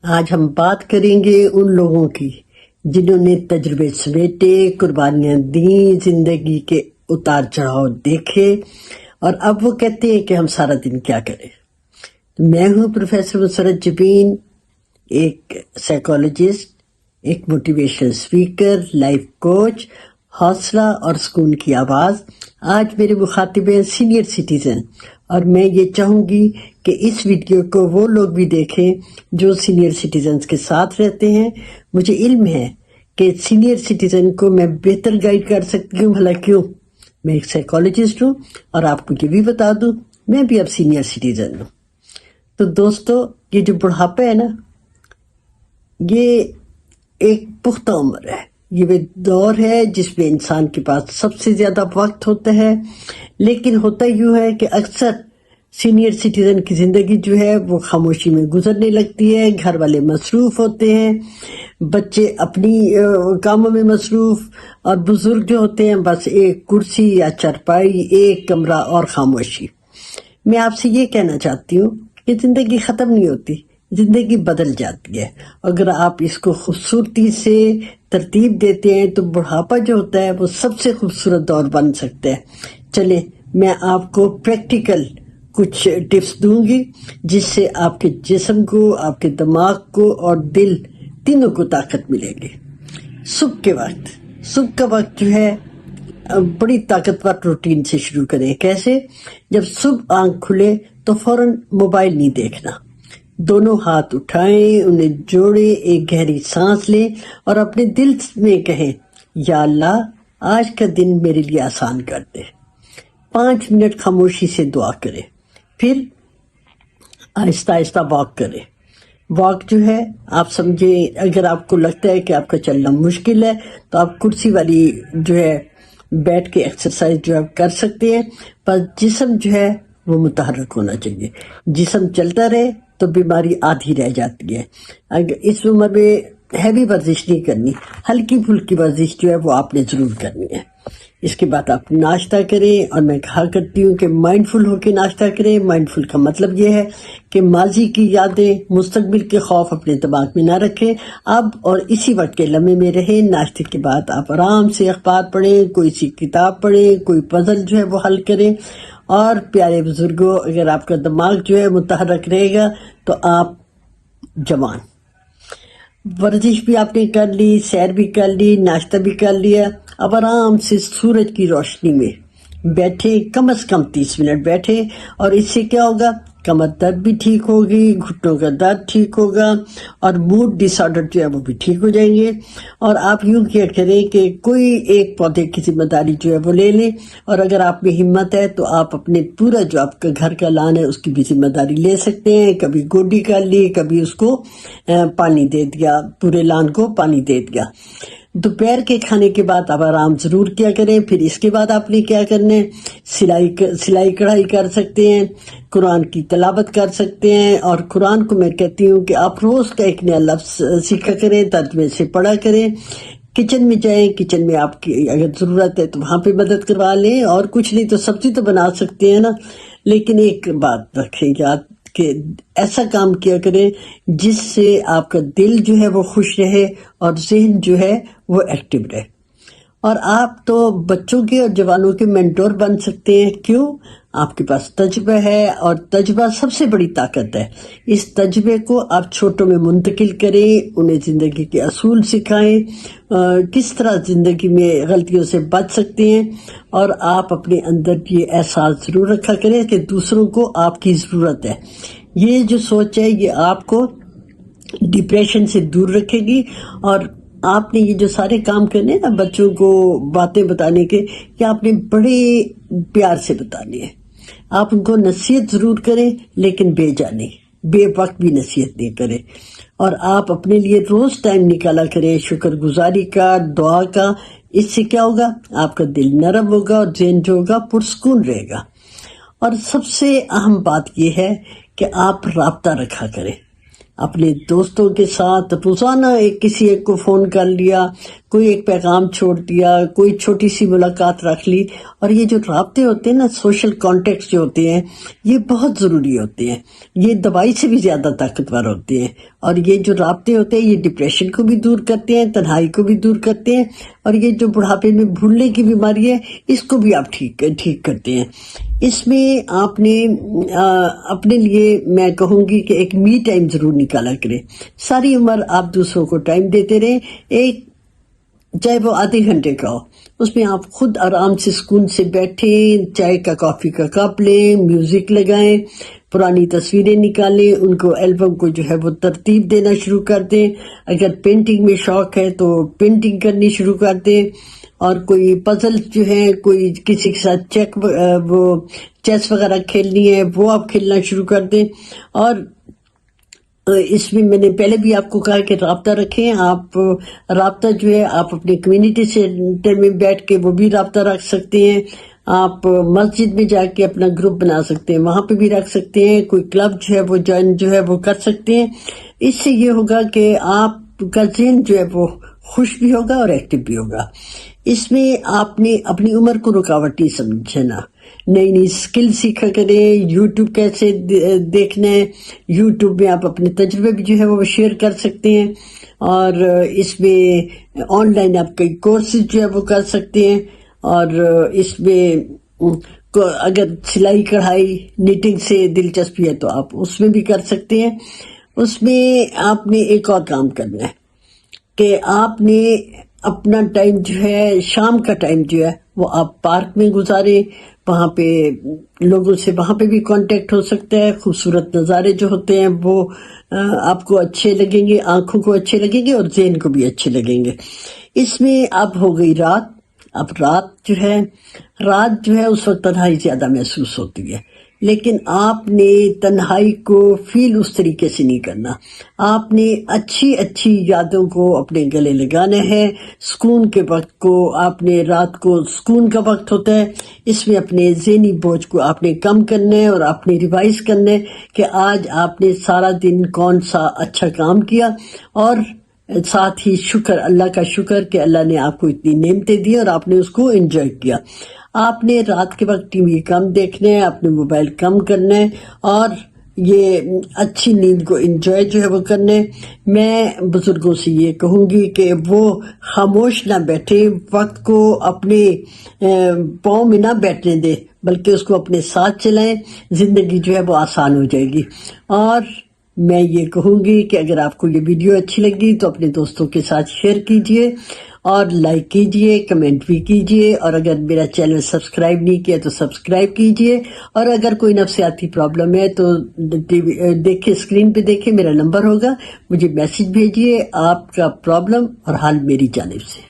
آج ہم بات کریں گے ان لوگوں کی جنہوں نے تجربے سمیٹے، قربانیاں دیں، زندگی کے اتار چڑھاؤ دیکھے، اور اب وہ کہتے ہیں کہ ہم سارا دن کیا کریں۔ میں ہوں پروفیسر مسرت جبین، ایک سائیکالوجسٹ، ایک موٹیویشنل اسپیکر، لائف کوچ، حوصلہ اور سکون کی آواز۔ آج میرے مخاطب ہیں سینئر سٹیزن، اور میں یہ چاہوں گی کہ اس ویڈیو کو وہ لوگ بھی دیکھیں جو سینئر سٹیزنز کے ساتھ رہتے ہیں۔ مجھے علم ہے کہ سینئر سٹیزن کو میں بہتر گائیڈ کر سکتی ہوں، بھلا کیوں؟ میں ایک سائیکالوجسٹ ہوں، اور آپ کو یہ بھی بتا دوں میں بھی اب سینئر سٹیزن ہوں۔ تو دوستو، یہ جو بڑھاپا ہے نا، یہ ایک پختہ عمر ہے، یہ وہ دور ہے جس میں انسان کے پاس سب سے زیادہ وقت ہوتا ہے، لیکن ہوتا یوں ہے کہ اکثر سینئر سٹیزن کی زندگی جو ہے وہ خاموشی میں گزرنے لگتی ہے۔ گھر والے مصروف ہوتے ہیں، بچے اپنی کاموں میں مصروف، اور بزرگ جو ہوتے ہیں بس ایک کرسی یا چرپائی، ایک کمرہ اور خاموشی۔ میں آپ سے یہ کہنا چاہتی ہوں کہ زندگی ختم نہیں ہوتی، زندگی بدل جاتی ہے۔ اگر آپ اس کو خوبصورتی سے ترتیب دیتے ہیں تو بڑھاپا جو ہوتا ہے وہ سب سے خوبصورت دور بن سکتا ہے۔ چلیں، میں آپ کو پریکٹیکل کچھ ٹپس دوں گی جس سے آپ کے جسم کو، آپ کے دماغ کو اور دل تینوں کو طاقت ملے گی۔ صبح کا وقت جو ہے بڑی طاقتور روٹین سے شروع کریں۔ کیسے؟ جب صبح آنکھ کھلے تو فوراً موبائل نہیں دیکھنا، دونوں ہاتھ اٹھائیں، انہیں جوڑیں، ایک گہری سانس لیں اور اپنے دل میں کہیں، یا اللہ آج کا دن میرے لیے آسان کر دے۔ 5 منٹ خاموشی سے دعا کریں، پھر آہستہ آہستہ واک کریں۔ واک جو ہے آپ سمجھیں، اگر آپ کو لگتا ہے کہ آپ کا چلنا مشکل ہے تو آپ کرسی والی جو ہے بیٹھ کے ایکسرسائز جو ہے کر سکتے ہیں، پر جسم جو ہے وہ متحرک ہونا چاہیے۔ جسم چلتا رہے تو بیماری آدھی رہ جاتی ہے۔ اگر اس عمر میں ہیوی ورزش نہیں کرنی، ہلکی پھلکی ورزش جو ہے وہ آپ نے ضرور کرنی ہے۔ اس کے بعد آپ ناشتہ کریں، اور میں کہا کرتی ہوں کہ مائنڈفل ہو کے ناشتہ کریں۔ مائنڈفل کا مطلب یہ ہے کہ ماضی کی یادیں، مستقبل کے خوف اپنے دماغ میں نہ رکھیں، اب اور اسی وقت کے لمحے میں رہیں۔ ناشتے کے بعد آپ آرام سے اخبار پڑھیں، کوئی سی کتاب پڑھیں، کوئی پزل جو ہے وہ حل کریں۔ اور پیارے بزرگوں، اگر آپ کا دماغ جو ہے متحرک رہے گا تو آپ جوان، ورزش بھی آپ نے کر لی، سیر بھی کر لی، ناشتہ بھی کر لیا، اب آرام سے سورج کی روشنی میں بیٹھے، کم از کم 30 منٹ بیٹھے، اور اس سے کیا ہوگا؟ کمر درد بھی ٹھیک ہوگی، گھٹنوں کا درد ٹھیک ہوگا، اور موڈ ڈس آرڈر جو ہے وہ بھی ٹھیک ہو جائیں گے۔ اور آپ یوں کیا کریں کہ کوئی ایک پودے کی ذمہ داری جو ہے وہ لے لیں، اور اگر آپ میں ہمت ہے تو آپ اپنے پورا جو آپ کا گھر کا لان ہے اس کی بھی ذمہ داری لے سکتے ہیں۔ کبھی گوڈی کر لی، کبھی اس کو پانی دے دیا، پورے لان کو پانی دے دیا۔ دوپہر کے کھانے کے بعد آپ آرام ضرور کیا کریں۔ پھر اس کے بعد آپ نے کیا کرنا ہے؟ سلائی کڑھائی کر سکتے ہیں، قرآن کی تلاوت کر سکتے ہیں، اور قرآن کو میں کہتی ہوں کہ آپ روز کا ایک نیا لفظ سیکھا کریں، ترجمے سے پڑھا کریں۔ کچن میں جائیں، کچن میں آپ کی اگر ضرورت ہے تو وہاں پہ مدد کروا لیں، اور کچھ نہیں تو سبزی تو بنا سکتے ہیں نا، لیکن ایک بات رکھیں یاد کہ ایسا کام کیا کریں جس سے آپ کا دل جو ہے وہ خوش رہے اور ذہن جو ہے وہ ایکٹیو رہے۔ اور آپ تو بچوں کے اور جوانوں کے مینٹور بن سکتے ہیں۔ کیوں؟ آپ کے پاس تجربہ ہے، اور تجربہ سب سے بڑی طاقت ہے۔ اس تجربے کو آپ چھوٹوں میں منتقل کریں، انہیں زندگی کے اصول سکھائیں، کس طرح زندگی میں غلطیوں سے بچ سکتے ہیں، اور آپ اپنے اندر یہ احساس ضرور رکھا کریں کہ دوسروں کو آپ کی ضرورت ہے۔ یہ جو سوچ ہے یہ آپ کو ڈپریشن سے دور رکھے گی، اور آپ نے یہ جو سارے کام کرنے ہیں نا بچوں کو باتیں بتانے کے، یہ آپ نے بڑے پیار سے بتانے ہیں۔ آپ ان کو نصیحت ضرور کریں، لیکن بے جانی، بے وقت بھی نصیحت نہیں کریں۔ اور آپ اپنے لیے روز ٹائم نکالا کریں شکر گزاری کا، دعا کا۔ اس سے کیا ہوگا؟ آپ کا دل نرم ہوگا اور ذہن جو ہوگا پرسکون رہے گا۔ اور سب سے اہم بات یہ ہے کہ آپ رابطہ رکھا کریں۔ اپنے دوستوں کے ساتھ روزانہ کسی ایک کو فون کر لیا، کوئی ایک پیغام چھوڑ دیا، کوئی چھوٹی سی ملاقات رکھ لی. اور یہ جو رابطے ہوتے ہیں نا، سوشل کانٹیکٹس جو ہوتے ہیں، یہ بہت ضروری ہوتے ہیں. یہ دوائی سے بھی زیادہ طاقتور ہوتے ہیں. اور یہ جو رابطے ہوتے ہیں یہ ڈپریشن کو بھی دور کرتے ہیں، تنہائی کو بھی دور کرتے ہیں، اور یہ جو بڑھاپے میں بھولنے کی بیماری ہے اس کو بھی آپ ٹھیک کرتے ہیں. اس میں آپ نے اپنے لیے میں کہوں گی کہ ایک می ٹائم ضرور نکالا کریں. ساری عمر آپ دوسروں کو ٹائم دیتے رہیں، ایک چاہے وہ آدھے گھنٹے کا ہو، اس میں آپ خود آرام سے سکون سے بیٹھیں، چائے کا کافی کا کپ لیں، میوزک لگائیں، پرانی تصویریں نکالیں، ان کو ایلبم کو جو ہے وہ ترتیب دینا شروع کر دیں. اگر پینٹنگ میں شوق ہے تو پینٹنگ کرنی شروع کر دیں. اور کوئی پزل جو ہے، کوئی کسی کے ساتھ وہ چیس وغیرہ کھیلنی ہے وہ آپ کھیلنا شروع کر دیں. اور اس میں میں نے پہلے بھی آپ کو کہا کہ رابطہ رکھیں. آپ رابطہ جو ہے آپ اپنے کمیونٹی سینٹر میں بیٹھ کے وہ بھی رابطہ رکھ سکتے ہیں. آپ مسجد میں جا کے اپنا گروپ بنا سکتے ہیں، وہاں پہ بھی رکھ سکتے ہیں. کوئی کلب جو ہے وہ جوائن جو ہے وہ کر سکتے ہیں. اس سے یہ ہوگا کہ آپ کا ذہن جو ہے وہ خوش بھی ہوگا اور ایکٹیو بھی ہوگا. اس میں آپ نے اپنی عمر کو رکاوٹ نہیں سمجھنا. نئی نئی سکل سیکھا کریں. یوٹیوب کیسے دیکھنا ہے، یوٹیوب میں آپ اپنے تجربے بھی جو ہے وہ شیئر کر سکتے ہیں. اور اس میں آن لائن آپ کئی کورسز جو ہے وہ کر سکتے ہیں. اور اس میں اگر سلائی کڑھائی نیٹنگ سے دلچسپی ہے تو آپ اس میں بھی کر سکتے ہیں. اس میں آپ نے ایک اور کام کرنا ہے کہ آپ نے اپنا ٹائم جو ہے، شام کا ٹائم جو ہے وہ آپ پارک میں گزاریں. وہاں پہ لوگوں سے وہاں پہ بھی کانٹیکٹ ہو سکتا ہے. خوبصورت نظارے جو ہوتے ہیں وہ آپ کو اچھے لگیں گے، آنکھوں کو اچھے لگیں گے اور ذہن کو بھی اچھے لگیں گے. اس میں اب ہو گئی رات. اب رات جو ہے اس وقت تنہائی زیادہ محسوس ہوتی ہے، لیکن آپ نے تنہائی کو فیل اس طریقے سے نہیں کرنا. آپ نے اچھی اچھی یادوں کو اپنے گلے لگانا ہے. سکون کے وقت کو آپ نے، رات کو سکون کا وقت ہوتا ہے، اس میں اپنے ذہنی بوجھ کو آپ نے کم کرنا ہے اور آپ نے ریوائز کرنا ہے کہ آج آپ نے سارا دن کون سا اچھا کام کیا. اور ساتھ ہی شکر، اللہ کا شکر کہ اللہ نے آپ کو اتنی نعمتیں دی اور آپ نے اس کو انجوائے کیا. آپ نے رات کے وقت ٹی وی کم دیکھنا ہے، اپنے موبائل کم کرنا ہے اور یہ اچھی نیند کو انجوائے جو ہے وہ کرنا ہے. میں بزرگوں سے یہ کہوں گی کہ وہ خاموش نہ بیٹھے، وقت کو اپنے پاؤں میں نہ بیٹھنے دے بلکہ اس کو اپنے ساتھ چلائیں. زندگی جو ہے وہ آسان ہو جائے گی. اور میں یہ کہوں گی کہ اگر آپ کو یہ ویڈیو اچھی لگی تو اپنے دوستوں کے ساتھ شیئر کیجئے اور لائک کیجئے، کمنٹ بھی کیجئے. اور اگر میرا چینل سبسکرائب نہیں کیا تو سبسکرائب کیجئے. اور اگر کوئی نفسیاتی پرابلم ہے تو دیکھیں، اسکرین پہ دیکھیں، میرا نمبر ہوگا، مجھے میسج بھیجئے آپ کا پرابلم اور حل میری جانب سے.